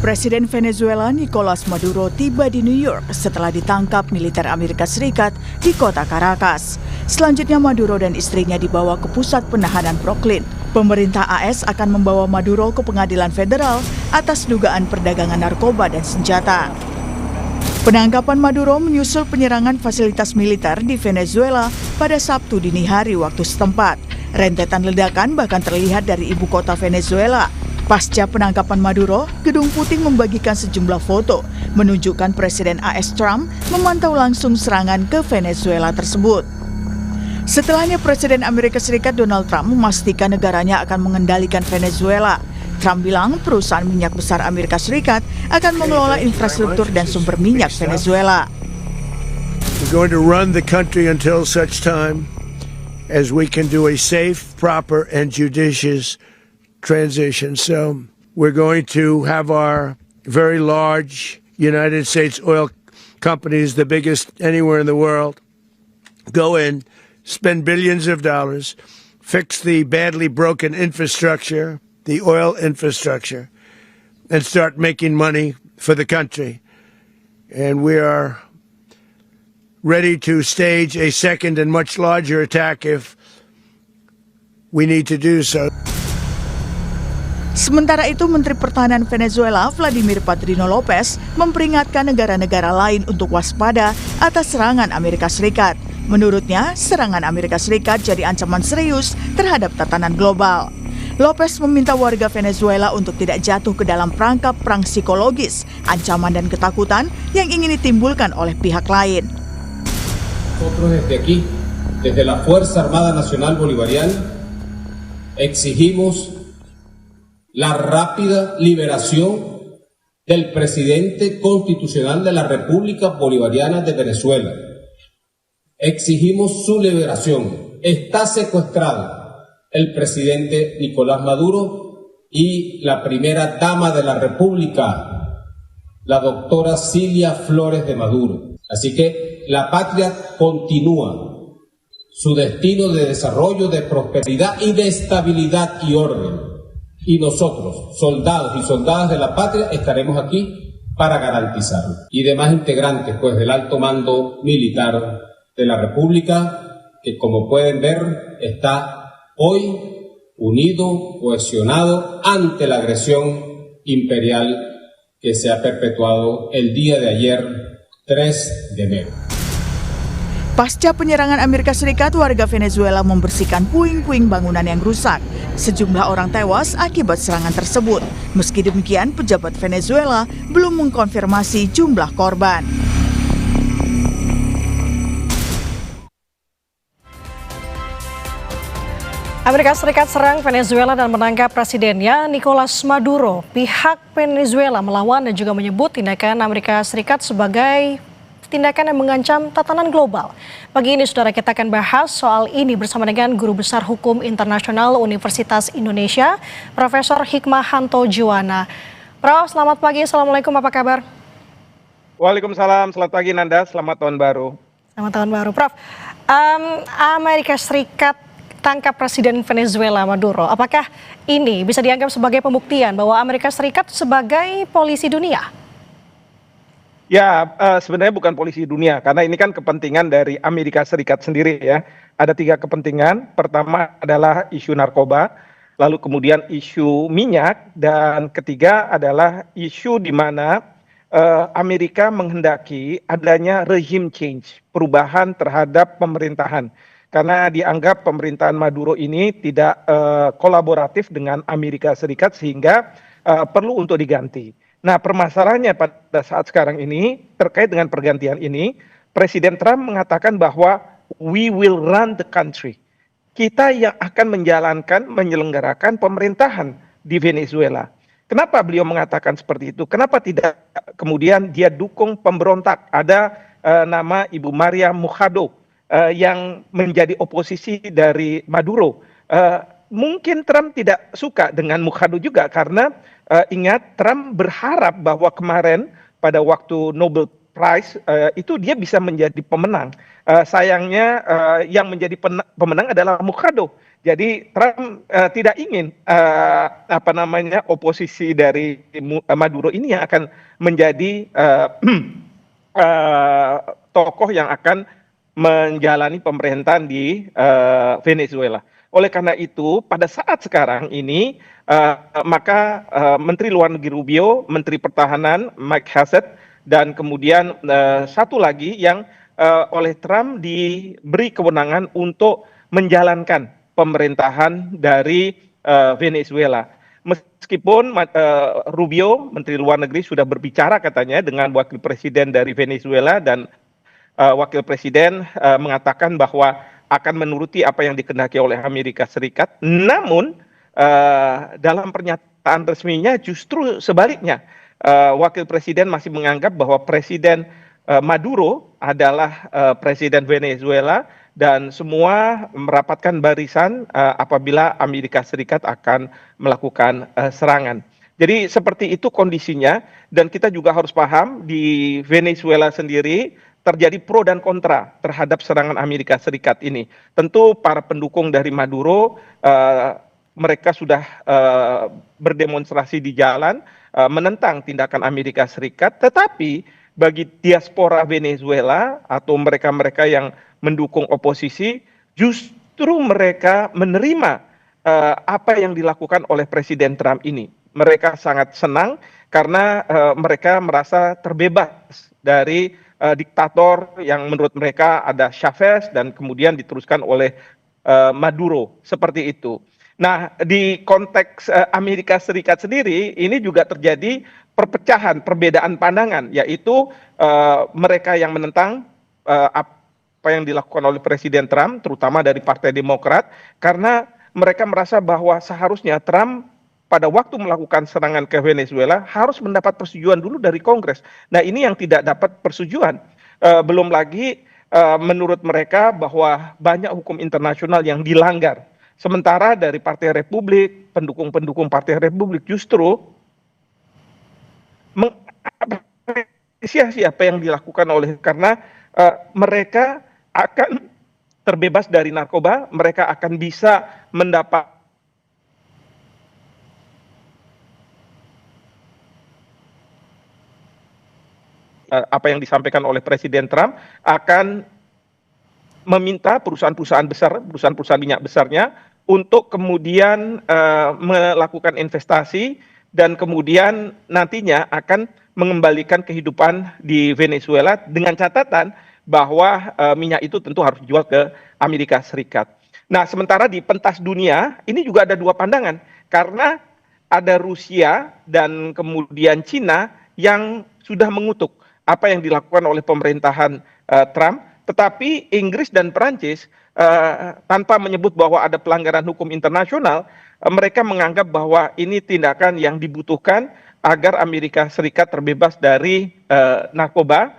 Presiden Venezuela Nicolas Maduro tiba di New York setelah ditangkap militer Amerika Serikat di kota Caracas. Selanjutnya Maduro dan istrinya dibawa ke pusat penahanan Brooklyn. Pemerintah AS akan membawa Maduro ke pengadilan federal atas dugaan perdagangan narkoba dan senjata. Penangkapan Maduro menyusul penyerangan fasilitas militer di Venezuela pada Sabtu dini hari waktu setempat. Rentetan ledakan bahkan terlihat dari ibu kota Venezuela. Pasca penangkapan Maduro, Gedung Putih membagikan sejumlah foto menunjukkan Presiden AS Trump memantau langsung serangan ke Venezuela tersebut. Setelahnya Presiden Amerika Serikat Donald Trump memastikan negaranya akan mengendalikan Venezuela. Trump bilang perusahaan minyak besar Amerika Serikat akan mengelola infrastruktur dan sumber minyak Venezuela. We're going to run the country until such time as we can do a safe, proper, and judicious transition. So we're going to have our very large United States oil companies, the biggest anywhere in the world, go in, spend billions of dollars, fix the badly broken infrastructure, the oil infrastructure, and start making money for the country. And we are ready to stage a second and much larger attack if we need to do so. Sementara itu, Menteri Pertahanan Venezuela Vladimir Padrino Lopez memperingatkan negara-negara lain untuk waspada atas serangan Amerika Serikat. Menurutnya, serangan Amerika Serikat jadi ancaman serius terhadap tatanan global. Lopez meminta warga Venezuela untuk tidak jatuh ke dalam perangkap perang psikologis, ancaman dan ketakutan yang ingin ditimbulkan oleh pihak lain. Nosotros desde aquí, desde la Fuerza Armada Nacional Bolivariana, exigimos la rápida liberación del presidente constitucional de la República Bolivariana de Venezuela. Exigimos su liberación. Está secuestrado el presidente Nicolás Maduro y la primera dama de la República, la doctora Cilia Flores de Maduro. Así que la patria continúa su destino de desarrollo, de prosperidad y de estabilidad y orden. Y nosotros, soldados y soldadas de la patria, estaremos aquí para garantizarlo. Y demás integrantes, pues, del alto mando militar de la República, que como pueden ver, está hoy unido, cohesionado ante la agresión imperial que se ha perpetuado el día de ayer, 3 de enero. Pasca penyerangan Amerika Serikat, warga Venezuela membersihkan puing-puing bangunan yang rusak. Sejumlah orang tewas akibat serangan tersebut. Meski demikian, pejabat Venezuela belum mengkonfirmasi jumlah korban. Amerika Serikat serang Venezuela dan menangkap presidennya Nicolas Maduro. Pihak Venezuela melawan dan juga menyebut tindakan Amerika Serikat sebagai tindakan yang mengancam tatanan global. Pagi ini, saudara, kita akan bahas soal ini bersama dengan Guru Besar Hukum Internasional Universitas Indonesia, Profesor Hikmahanto Juwana. Prof, selamat pagi. Assalamualaikum, apa kabar? Waalaikumsalam, selamat pagi Nanda, selamat tahun baru. Selamat tahun baru, Prof. Amerika Serikat tangkap Presiden Venezuela Maduro. Apakah ini bisa dianggap sebagai pembuktian bahwa Amerika Serikat sebagai polisi dunia? Ya, sebenarnya bukan polisi dunia, karena ini kan kepentingan dari Amerika Serikat sendiri ya. Ada 3 kepentingan. Pertama adalah isu narkoba, lalu kemudian isu minyak, dan ketiga adalah isu di mana Amerika menghendaki adanya regime change, perubahan terhadap pemerintahan. Karena dianggap pemerintahan Maduro ini tidak kolaboratif dengan Amerika Serikat sehingga perlu untuk diganti. Nah, permasalahannya pada saat sekarang ini terkait dengan pergantian ini, Presiden Trump mengatakan bahwa we will run the country. Kita yang akan menyelenggarakan pemerintahan di Venezuela. Kenapa beliau mengatakan seperti itu? Kenapa tidak kemudian dia dukung pemberontak? Ada nama Ibu Maria Mujado yang menjadi oposisi dari Maduro. Mungkin Trump tidak suka dengan Mujado juga karena ingat Trump berharap bahwa kemarin pada waktu Nobel Prize itu dia bisa menjadi pemenang. Sayangnya yang menjadi pemenang adalah Mujado Jadi Trump tidak ingin oposisi dari Maduro ini yang akan menjadi tokoh yang akan menjalani pemerintahan di Venezuela. Oleh karena itu, pada saat sekarang ini, maka Menteri Luar Negeri Rubio, Menteri Pertahanan Mike Hassett, dan kemudian satu lagi yang oleh Trump diberi kewenangan untuk menjalankan pemerintahan dari Venezuela. Meskipun Rubio, Menteri Luar Negeri, sudah berbicara katanya dengan Wakil Presiden dari Venezuela dan Wakil Presiden mengatakan bahwa akan menuruti apa yang dikehendaki oleh Amerika Serikat. Namun dalam pernyataan resminya justru sebaliknya. Wakil Presiden masih menganggap bahwa Presiden Maduro adalah Presiden Venezuela dan semua merapatkan barisan apabila Amerika Serikat akan melakukan serangan. Jadi seperti itu kondisinya, dan kita juga harus paham di Venezuela sendiri terjadi pro dan kontra terhadap serangan Amerika Serikat ini. Tentu para pendukung dari Maduro mereka sudah berdemonstrasi di jalan menentang tindakan Amerika Serikat, tetapi bagi diaspora Venezuela atau mereka-mereka yang mendukung oposisi, justru mereka menerima apa yang dilakukan oleh Presiden Trump ini. Mereka sangat senang karena mereka merasa terbebas dari diktator yang menurut mereka ada Chavez dan kemudian diteruskan oleh Maduro, seperti itu. Nah, di konteks Amerika Serikat sendiri, ini juga terjadi perpecahan, perbedaan pandangan, yaitu mereka yang menentang apa yang dilakukan oleh Presiden Trump, terutama dari Partai Demokrat, karena mereka merasa bahwa seharusnya Trump pada waktu melakukan serangan ke Venezuela harus mendapat persetujuan dulu dari Kongres. Nah, ini yang tidak dapat persetujuan. Belum lagi menurut mereka bahwa banyak hukum internasional yang dilanggar. Sementara dari Partai Republik, pendukung-pendukung Partai Republik justru mengapresiasi apa yang dilakukan oleh, karena mereka akan terbebas dari narkoba, mereka akan bisa mendapat apa yang disampaikan oleh Presiden Trump, akan meminta perusahaan-perusahaan besar, perusahaan-perusahaan minyak besarnya untuk kemudian melakukan investasi dan kemudian nantinya akan mengembalikan kehidupan di Venezuela dengan catatan bahwa minyak itu tentu harus dijual ke Amerika Serikat. Nah, sementara di pentas dunia ini juga ada dua pandangan, karena ada Rusia dan kemudian Cina yang sudah mengutuk apa yang dilakukan oleh pemerintahan Trump, tetapi Inggris dan Perancis tanpa menyebut bahwa ada pelanggaran hukum internasional, mereka menganggap bahwa ini tindakan yang dibutuhkan agar Amerika Serikat terbebas dari narkoba,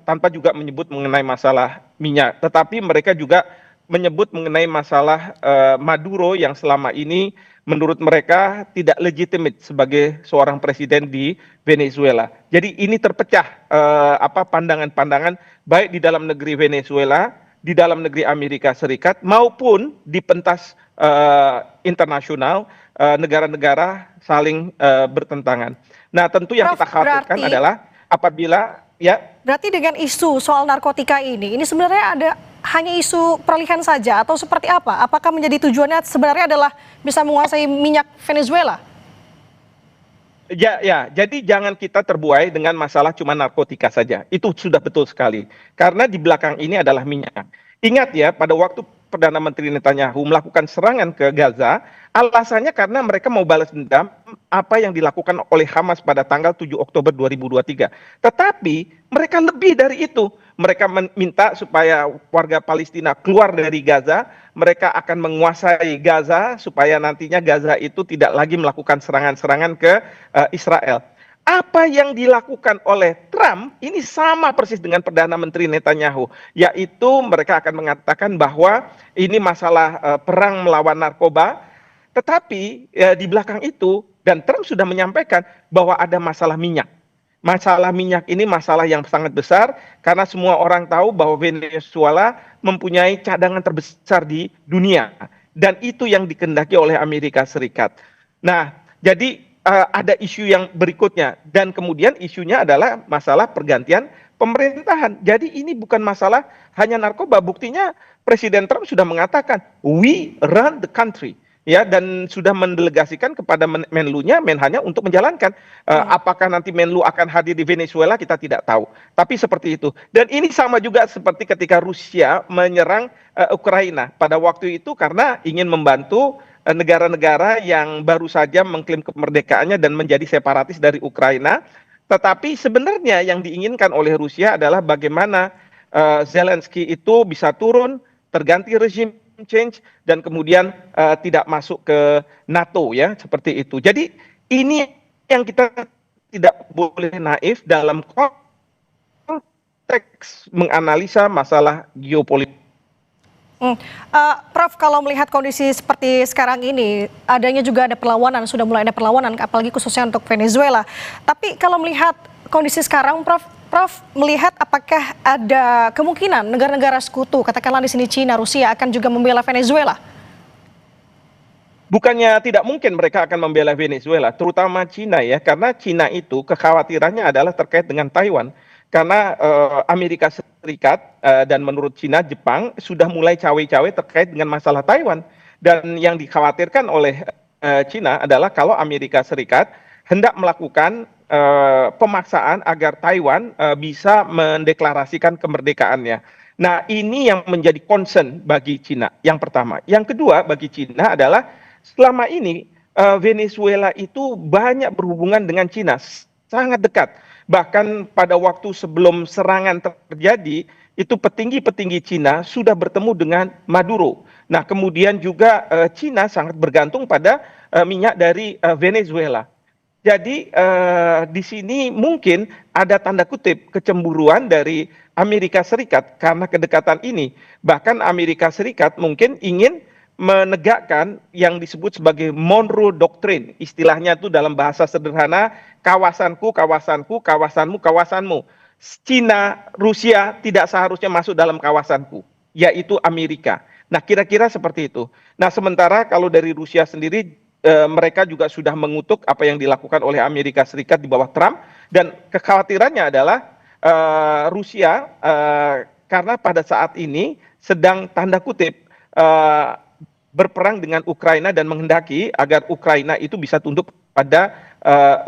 tanpa juga menyebut mengenai masalah minyak. Tetapi mereka juga menyebut mengenai masalah Maduro yang selama ini menurut mereka tidak legitimate sebagai seorang presiden di Venezuela. Jadi ini terpecah pandangan-pandangan baik di dalam negeri Venezuela, di dalam negeri Amerika Serikat, maupun di pentas internasional, negara-negara saling bertentangan. Nah, tentu yang Prof, kita khawatirkan adalah apabila Berarti dengan isu soal narkotika ini sebenarnya hanya isu peralihan saja atau seperti apa? Apakah menjadi tujuannya sebenarnya adalah bisa menguasai minyak Venezuela? Ya, jadi jangan kita terbuai dengan masalah cuma narkotika saja. Itu sudah betul sekali. Karena di belakang ini adalah minyak. Ingat ya, pada waktu Perdana Menteri Netanyahu melakukan serangan ke Gaza, alasannya karena mereka mau balas dendam apa yang dilakukan oleh Hamas pada tanggal 7 Oktober 2023. Tetapi mereka lebih dari itu. Mereka meminta supaya warga Palestina keluar dari Gaza, mereka akan menguasai Gaza supaya nantinya Gaza itu tidak lagi melakukan serangan-serangan ke Israel. Apa yang dilakukan oleh Trump ini sama persis dengan Perdana Menteri Netanyahu, yaitu mereka akan mengatakan bahwa ini masalah perang melawan narkoba, tetapi di belakang itu, dan Trump sudah menyampaikan bahwa ada masalah minyak. Masalah minyak ini masalah yang sangat besar karena semua orang tahu bahwa Venezuela mempunyai cadangan terbesar di dunia. dan itu yang dikehendaki oleh Amerika Serikat. Nah, jadi ada isu yang berikutnya, dan kemudian isunya adalah masalah pergantian pemerintahan. Jadi ini bukan masalah hanya narkoba, buktinya Presiden Trump sudah mengatakan we run the country, ya, dan sudah mendelegasikan kepada Menlunya, Menhannya untuk menjalankan. Apakah nanti Menlu akan hadir di Venezuela kita tidak tahu, tapi seperti itu. Dan ini sama juga seperti ketika Rusia menyerang Ukraina pada waktu itu karena ingin membantu negara-negara yang baru saja mengklaim kemerdekaannya dan menjadi separatis dari Ukraina. Tetapi sebenarnya yang diinginkan oleh Rusia adalah bagaimana Zelensky itu bisa turun, terganti regime change, dan kemudian tidak masuk ke NATO, ya, seperti itu. Jadi ini yang kita tidak boleh naif dalam konteks menganalisa masalah geopolitik. Prof, kalau melihat kondisi seperti sekarang ini, adanya juga ada perlawanan, sudah mulai ada perlawanan, apalagi khususnya untuk Venezuela. Tapi kalau melihat kondisi sekarang, Prof melihat apakah ada kemungkinan negara-negara sekutu, katakanlah di sini Cina, Rusia, akan juga membela Venezuela? Bukannya tidak mungkin mereka akan membela Venezuela, terutama Cina, ya, karena Cina itu kekhawatirannya adalah terkait dengan Taiwan. Karena Amerika Serikat dan menurut Cina, Jepang sudah mulai cawe-cawe terkait dengan masalah Taiwan. Dan yang dikhawatirkan oleh Cina adalah kalau Amerika Serikat hendak melakukan pemaksaan agar Taiwan bisa mendeklarasikan kemerdekaannya. Nah, ini yang menjadi concern bagi Cina, yang pertama. Yang kedua bagi Cina adalah selama ini Venezuela itu banyak berhubungan dengan Cina, sangat dekat. Bahkan pada waktu sebelum serangan terjadi, itu petinggi-petinggi Cina sudah bertemu dengan Maduro. Nah, kemudian juga Cina sangat bergantung pada minyak dari Venezuela. Jadi di sini mungkin ada tanda kutip kecemburuan dari Amerika Serikat karena kedekatan ini. Bahkan Amerika Serikat mungkin ingin menegakkan yang disebut sebagai Monroe Doctrine. Istilahnya itu dalam bahasa sederhana, kawasanku, kawasanku, kawasanmu, kawasanmu. Cina, Rusia tidak seharusnya masuk dalam kawasanku, yaitu Amerika. Nah, kira-kira seperti itu. Nah, sementara kalau dari Rusia sendiri, mereka juga sudah mengutuk apa yang dilakukan oleh Amerika Serikat di bawah Trump, dan kekhawatirannya adalah Rusia karena pada saat ini sedang tanda kutip berperang dengan Ukraina dan menghendaki agar Ukraina itu bisa tunduk pada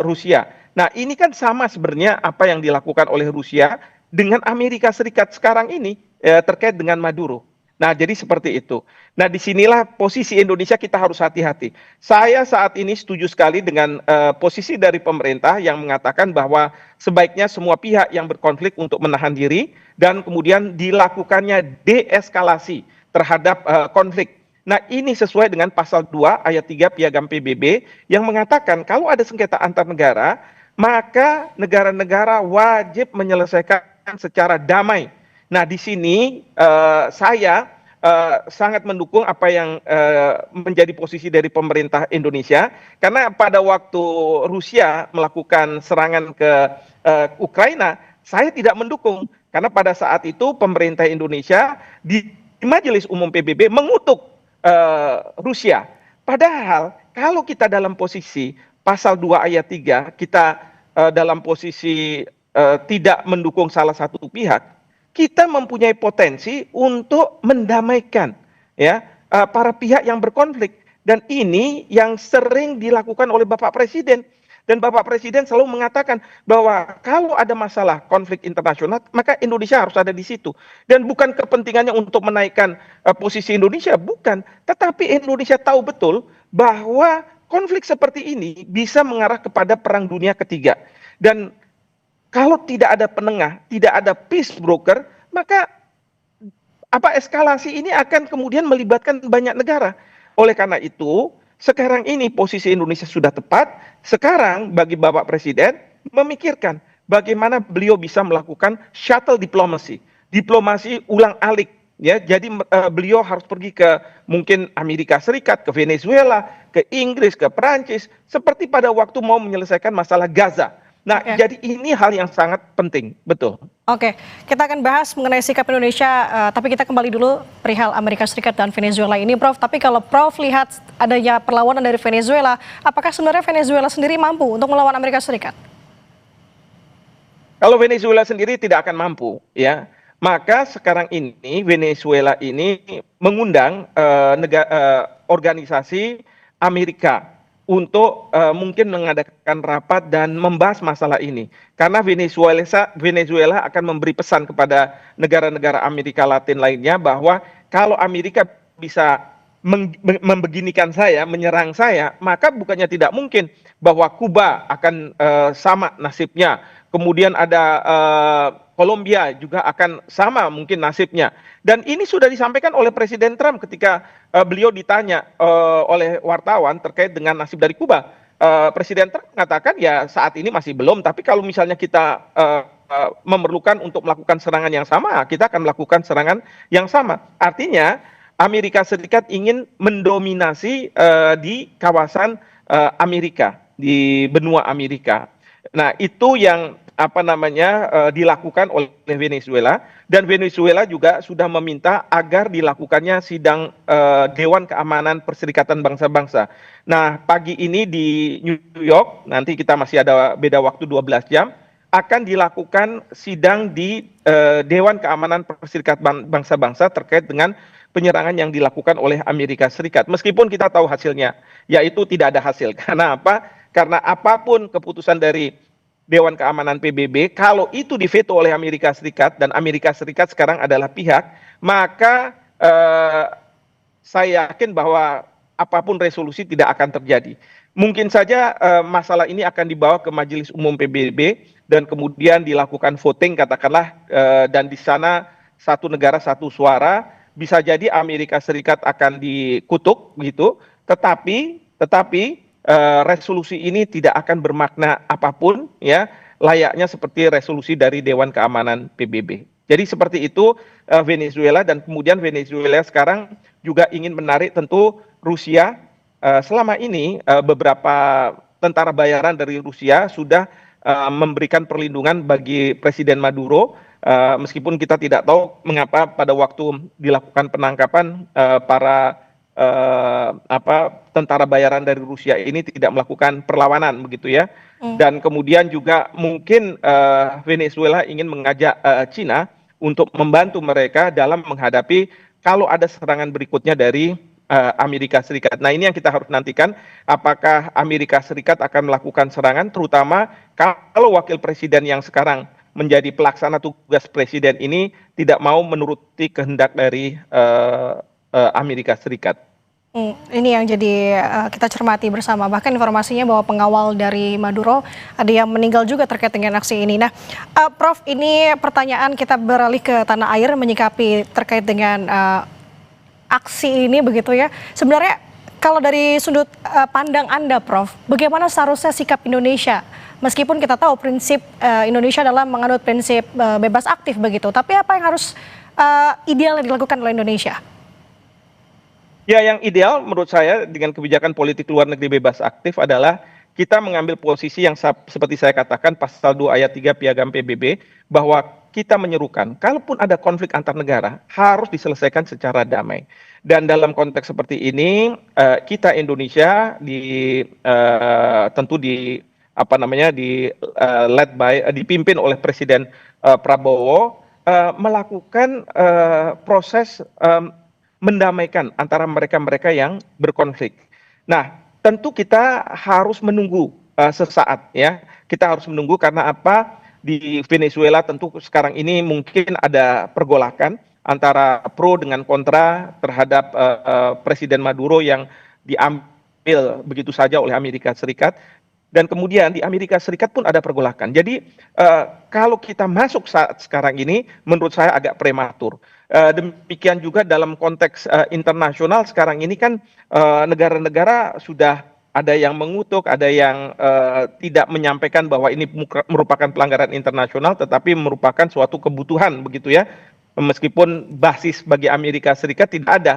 Rusia. Nah, ini kan sama sebenarnya apa yang dilakukan oleh Rusia dengan Amerika Serikat sekarang ini terkait dengan Maduro. Nah, jadi seperti itu. Nah, disinilah posisi Indonesia kita harus hati-hati. Saya saat ini setuju sekali dengan posisi dari pemerintah yang mengatakan bahwa sebaiknya semua pihak yang berkonflik untuk menahan diri dan kemudian dilakukannya deeskalasi terhadap konflik. Nah, ini sesuai dengan pasal 2 ayat 3 Piagam PBB yang mengatakan kalau ada sengketa antar negara, maka negara-negara wajib menyelesaikan secara damai. Nah, di sini saya sangat mendukung apa yang menjadi posisi dari pemerintah Indonesia, karena pada waktu Rusia melakukan serangan ke Ukraina, saya tidak mendukung, karena pada saat itu pemerintah Indonesia di Majelis Umum PBB mengutuk Rusia. Padahal kalau kita dalam posisi pasal 2 ayat 3, kita dalam posisi tidak mendukung salah satu pihak, kita mempunyai potensi untuk mendamaikan, ya, para pihak yang berkonflik. Dan ini yang sering dilakukan oleh Bapak Presiden. Dan Bapak Presiden selalu mengatakan bahwa kalau ada masalah konflik internasional, maka Indonesia harus ada di situ. Dan bukan kepentingannya untuk menaikkan posisi Indonesia, bukan. Tetapi Indonesia tahu betul bahwa konflik seperti ini bisa mengarah kepada Perang Dunia Ketiga. Dan kalau tidak ada penengah, tidak ada peace broker, maka eskalasi ini akan kemudian melibatkan banyak negara. Oleh karena itu, sekarang ini posisi Indonesia sudah tepat. Sekarang bagi Bapak Presiden memikirkan bagaimana beliau bisa melakukan shuttle diplomasi, diplomasi ulang-alik, ya. Jadi beliau harus pergi ke mungkin Amerika Serikat, ke Venezuela, ke Inggris, ke Perancis, seperti pada waktu mau menyelesaikan masalah Gaza. Nah, Oke. jadi ini hal yang sangat penting, betul. Oke, kita akan bahas mengenai sikap Indonesia, tapi kita kembali dulu perihal Amerika Serikat dan Venezuela ini, Prof. Tapi kalau Prof lihat adanya perlawanan dari Venezuela, apakah sebenarnya Venezuela sendiri mampu untuk melawan Amerika Serikat? Kalau Venezuela sendiri tidak akan mampu, ya. Maka sekarang ini Venezuela ini mengundang organisasi Amerika untuk mungkin mengadakan rapat dan membahas masalah ini. Karena Venezuela akan memberi pesan kepada negara-negara Amerika Latin lainnya bahwa kalau Amerika bisa membeginikan saya, menyerang saya, maka bukannya tidak mungkin bahwa Kuba akan sama nasibnya. Kemudian ada Kolombia juga akan sama mungkin nasibnya. Dan ini sudah disampaikan oleh Presiden Trump ketika beliau ditanya oleh wartawan terkait dengan nasib dari Kuba. Presiden Trump mengatakan ya saat ini masih belum, tapi kalau misalnya kita memerlukan untuk melakukan serangan yang sama, kita akan melakukan serangan yang sama. Artinya Amerika Serikat ingin mendominasi di kawasan Amerika, di benua Amerika. Nah, itu yang dilakukan oleh Venezuela, dan Venezuela juga sudah meminta agar dilakukannya sidang Dewan Keamanan Perserikatan Bangsa-Bangsa. Nah, pagi ini di New York, nanti kita masih ada beda waktu 12 jam, akan dilakukan sidang di Dewan Keamanan Perserikatan Bangsa-Bangsa terkait dengan penyerangan yang dilakukan oleh Amerika Serikat. Meskipun kita tahu hasilnya, yaitu tidak ada hasil. Karena apa? Karena apapun keputusan dari Dewan Keamanan PBB, kalau itu diveto oleh Amerika Serikat, dan Amerika Serikat sekarang adalah pihak, maka saya yakin bahwa apapun resolusi tidak akan terjadi. Mungkin saja masalah ini akan dibawa ke Majelis Umum PBB, dan kemudian dilakukan voting katakanlah, dan di sana satu negara satu suara, bisa jadi Amerika Serikat akan dikutuk gitu, tetapi resolusi ini tidak akan bermakna apapun, ya, layaknya seperti resolusi dari Dewan Keamanan PBB. Jadi seperti itu Venezuela, dan kemudian Venezuela sekarang juga ingin menarik tentu Rusia. Selama ini beberapa tentara bayaran dari Rusia sudah memberikan perlindungan bagi Presiden Maduro, meskipun kita tidak tahu mengapa pada waktu dilakukan penangkapan para tentara bayaran dari Rusia ini tidak melakukan perlawanan begitu ya. Dan kemudian juga mungkin Venezuela ingin mengajak Cina untuk membantu mereka dalam menghadapi kalau ada serangan berikutnya dari Amerika Serikat. Nah, ini yang kita harus nantikan, apakah Amerika Serikat akan melakukan serangan, terutama kalau wakil presiden yang sekarang menjadi pelaksana tugas presiden ini tidak mau menuruti kehendak dari Amerika Serikat. Ini yang jadi kita cermati bersama. Bahkan informasinya bahwa pengawal dari Maduro ada yang meninggal juga terkait dengan aksi ini. Nah, Prof, ini pertanyaan kita beralih ke tanah air menyikapi terkait dengan aksi ini begitu ya. Sebenarnya kalau dari sudut pandang Anda, Prof, bagaimana seharusnya sikap Indonesia? Meskipun kita tahu prinsip Indonesia adalah menganut prinsip bebas aktif begitu, tapi apa yang harus ideal yang dilakukan oleh Indonesia? Ya, yang ideal menurut saya dengan kebijakan politik luar negeri bebas aktif adalah kita mengambil posisi yang seperti saya katakan pasal 2 ayat 3 Piagam PBB, bahwa kita menyerukan kalaupun ada konflik antar negara harus diselesaikan secara damai. Dan dalam konteks seperti ini kita Indonesia tentu dipimpin oleh Presiden Prabowo melakukan proses mendamaikan antara mereka-mereka yang berkonflik. Nah, tentu kita harus menunggu sesaat ya. Kita harus menunggu karena apa? Di Venezuela tentu sekarang ini mungkin ada pergolakan antara pro dengan kontra terhadap Presiden Maduro yang diambil begitu saja oleh Amerika Serikat. Dan kemudian di Amerika Serikat pun ada pergolakan. Jadi kalau kita masuk saat sekarang ini menurut saya agak prematur. Demikian juga dalam konteks internasional sekarang ini kan negara-negara sudah ada yang mengutuk, ada yang tidak menyampaikan bahwa ini merupakan pelanggaran internasional, tetapi merupakan suatu kebutuhan begitu ya. Meskipun basis bagi Amerika Serikat tidak ada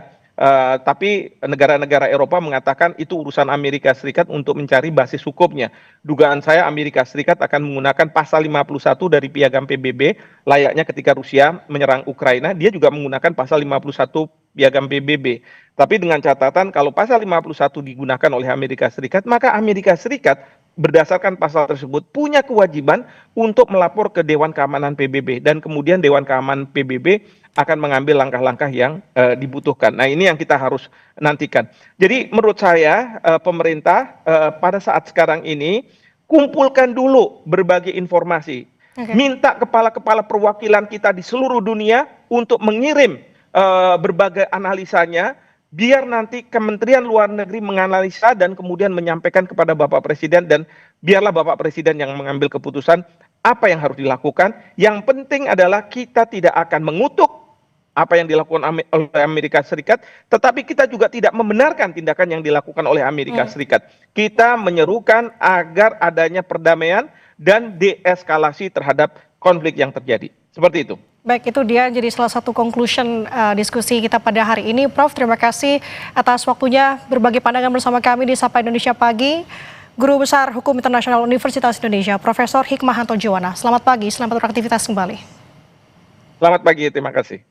Tapi negara-negara Eropa mengatakan itu urusan Amerika Serikat untuk mencari basis hukumnya. Dugaan saya Amerika Serikat akan menggunakan pasal 51 dari Piagam PBB, layaknya ketika Rusia menyerang Ukraina, dia juga menggunakan pasal 51 Piagam PBB. Tapi dengan catatan kalau pasal 51 digunakan oleh Amerika Serikat, maka Amerika Serikat berdasarkan pasal tersebut punya kewajiban untuk melapor ke Dewan Keamanan PBB, dan kemudian Dewan Keamanan PBB akan mengambil langkah-langkah yang dibutuhkan. Nah, ini yang kita harus nantikan. Jadi menurut saya pemerintah pada saat sekarang ini kumpulkan dulu berbagai informasi. Minta kepala-kepala perwakilan kita di seluruh dunia untuk mengirim berbagai analisanya, biar nanti Kementerian Luar Negeri menganalisa dan kemudian menyampaikan kepada Bapak Presiden, dan biarlah Bapak Presiden yang mengambil keputusan apa yang harus dilakukan. Yang penting adalah kita tidak akan mengutuk apa yang dilakukan oleh Amerika Serikat, tetapi kita juga tidak membenarkan tindakan yang dilakukan oleh Amerika Serikat. Kita menyerukan agar adanya perdamaian dan deeskalasi terhadap konflik yang terjadi. Seperti itu. Baik, itu dia jadi salah satu conclusion diskusi kita pada hari ini. Prof, terima kasih atas waktunya berbagi pandangan bersama kami di Sapa Indonesia Pagi. Guru Besar Hukum Internasional Universitas Indonesia, Profesor Hikmahanto Juwana. Selamat pagi, selamat beraktivitas kembali. Selamat pagi, terima kasih.